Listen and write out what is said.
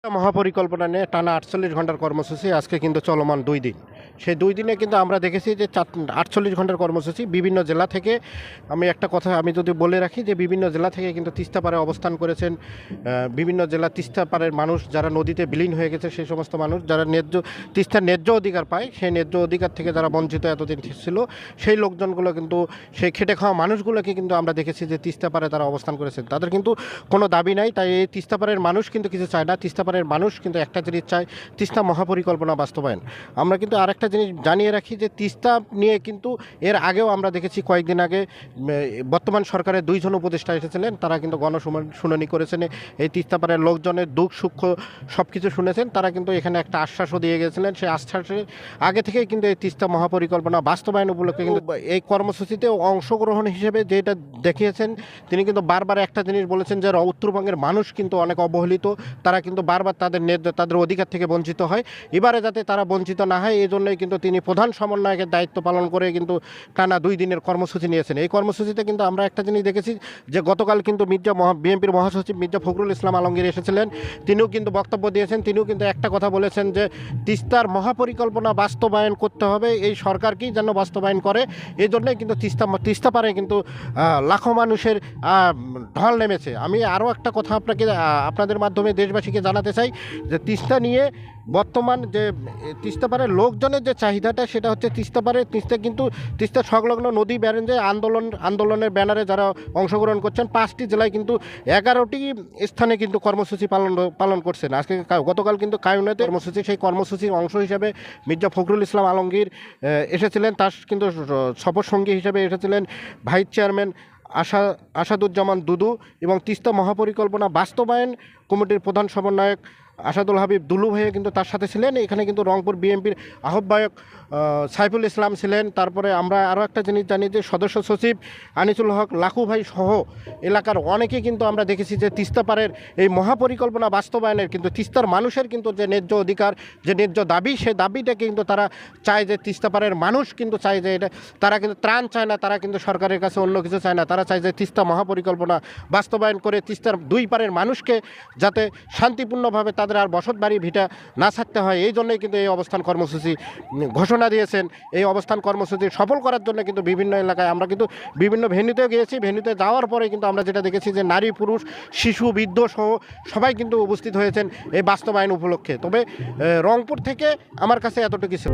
মহাপরিকল্পনা নিয়ে টানা ৪৮ ঘন্টার কর্মসূচি আজকে কিন্তু চলমান ২ দিন। সেই ২ দিনে কিন্তু আমরা দেখেছি যে ৪৮ ঘন্টার কর্মসূচি বিভিন্ন জেলা থেকে। আমি একটা কথা আমি যদি বলে রাখি যে বিভিন্ন জেলা থেকে কিন্তু তিস্তা পাড়ে অবস্থান করেছেন বিভিন্ন জেলা তিস্তা পাড়ের মানুষ যারা নদীতে বিলীন হয়ে গেছে, সেই সমস্ত মানুষ যারা তিস্তার ন্যায্য অধিকার পায়, সেই ন্যায্য অধিকার থেকে যারা বঞ্চিত এতদিন ছিল, সেই লোকজনগুলো কিন্তু সেই খেটে খাওয়া মানুষগুলোকে কিন্তু আমরা দেখেছি যে তিস্তা পাড়ে তারা অবস্থান করেছেন। তাদের কিন্তু কোনো দাবি নাই, তাই এই তিস্তা পাড়ের মানুষ কিন্তু কিছু চায় না। তিস্তা পাড়ের মানুষ কিন্তু একটা জিনিস চায়, তিস্তা মহাপরিকল্পনা বাস্তবায়ন। আমরা কিন্তু আরেকটা জিনিস জানিয়ে রাখি যে তিস্তা নিয়ে কিন্তু এর আগেও আমরা দেখেছি কয়েকদিন আগে বর্তমান সরকারের ২ জন উপদেষ্টা এসেছিলেন, তারা কিন্তু গণশুনানি করেছেন। এই তিস্তা পাড়ের লোকজনের দুঃখ সুখ সব কিছু শুনেছেন। তারা কিন্তু এখানে একটা আশ্বাসও দিয়ে গেছিলেন। সেই আশ্বাসের আগে থেকেই কিন্তু এই তিস্তা মহাপরিকল্পনা বাস্তবায়ন উপলক্ষে কিন্তু এই কর্মসূচিতে অংশগ্রহণ হিসেবে যেটা দেখিয়েছেন, তিনি কিন্তু বারবার একটা জিনিস বলেছেন যে উত্তরবঙ্গের মানুষ কিন্তু অনেক অবহেলিত, তারা কিন্তু বারবার তাদের অধিকার থেকে বঞ্চিত হয়। এবারে যাতে তারা বঞ্চিত না হয়, এই জন্যই কিন্তু তিনি প্রধান সমন্বয়কের দায়িত্ব পালন করে কিন্তু টানা ২ দিনের কর্মসূচি নিয়েছেন। এই কর্মসূচিতে কিন্তু আমরা একটা জিনিস দেখেছি যে গতকাল কিন্তু বিএনপির মহাসচিব মির্জা ফখরুল ইসলাম আলমগীর এসেছিলেন, তিনিও কিন্তু বক্তব্য দিয়েছেন। তিনিও কিন্তু একটা কথা বলেছেন যে তিস্তার মহাপরিকল্পনা বাস্তবায়ন করতে হবে, এই সরকারকেই যেন বাস্তবায়ন করে। এই জন্যই কিন্তু তিস্তা পারে কিন্তু লাখো মানুষের ঢল নেমেছে। আমি আরও একটা কথা আপনাদের মাধ্যমে দেশবাসীকে জানাতে চাই যে তিস্তা নিয়ে বর্তমান যে তিস্তা পাড়ের লোকজনের যে চাহিদাটা, সেটা হচ্ছে তিস্তা সংলগ্ন নদী ব্যারেঞ্জে আন্দোলনের ব্যানারে যারা অংশগ্রহণ করছেন 5টি জেলায় কিন্তু 11টি স্থানে কিন্তু কর্মসূচি পালন করছেন। গতকাল কিন্তু কায়ুনাতে কর্মসূচি, সেই কর্মসূচির অংশ হিসাবে মির্জা ফখরুল ইসলাম আলমগীর এসেছিলেন। তার কিন্তু সফরসঙ্গী হিসেবে এসেছিলেন ভাইস চেয়ারম্যান আসাদুজ্জামান দুদু এবং তিস্তা মহাপরিকল্পনা বাস্তবায়ন কমিটির প্রধান সমন্বয়ক আসাদুল হাবিব দুলু ভাইয়া কিন্তু তার সাথে ছিলেন। এখানে কিন্তু রংপুর বিএনপির আহ্বায়ক সাইফুল ইসলাম ছিলেন। তারপরে আমরা আরও একটা জিনিস জানি যে সদস্য সচিব আনিসুল হক লাখু ভাই সহ এলাকার অনেকে কিন্তু আমরা দেখেছি যে তিস্তা পাড়ের এই মহাপরিকল্পনা বাস্তবায়নের কিন্তু তিস্তার মানুষের কিন্তু যে ন্যায্য অধিকার, যে ন্যায্য দাবি, সেই দাবিটা কিন্তু তারা চায় যে তিস্তা পাড়ের মানুষ কিন্তু চায় যে এটা, তারা কিন্তু ত্রাণ চায় না, তারা কিন্তু সরকারের কাছে অন্য কিছু চায় না, তারা চায় যে তিস্তা মহাপরিকল্পনা বাস্তবায়ন করে তিস্তার 2 পাড়ের মানুষকে যাতে শান্তিপূর্ণভাবে তাদের আর বসত বাড়ি ভিটা না ছাড়তে হয়। এই জন্যই কিন্তু এই অবস্থান কর্মসূচি ঘোষণা দিয়েছেন। এই অবস্থান কর্মসূচি সফল করার জন্য কিন্তু বিভিন্ন এলাকায় আমরা কিন্তু বিভিন্ন ভেন্যুতেও গিয়েছি। ভেন্যুতে যাওয়ার পরে কিন্তু আমরা যেটা দেখেছি যে নারী, পুরুষ, শিশু, বৃদ্ধ সহ সবাই কিন্তু উপস্থিত হয়েছেন এই বাস্তবায়ন উপলক্ষে। তবে রংপুর থেকে আমার কাছে এতটুকু ছিল।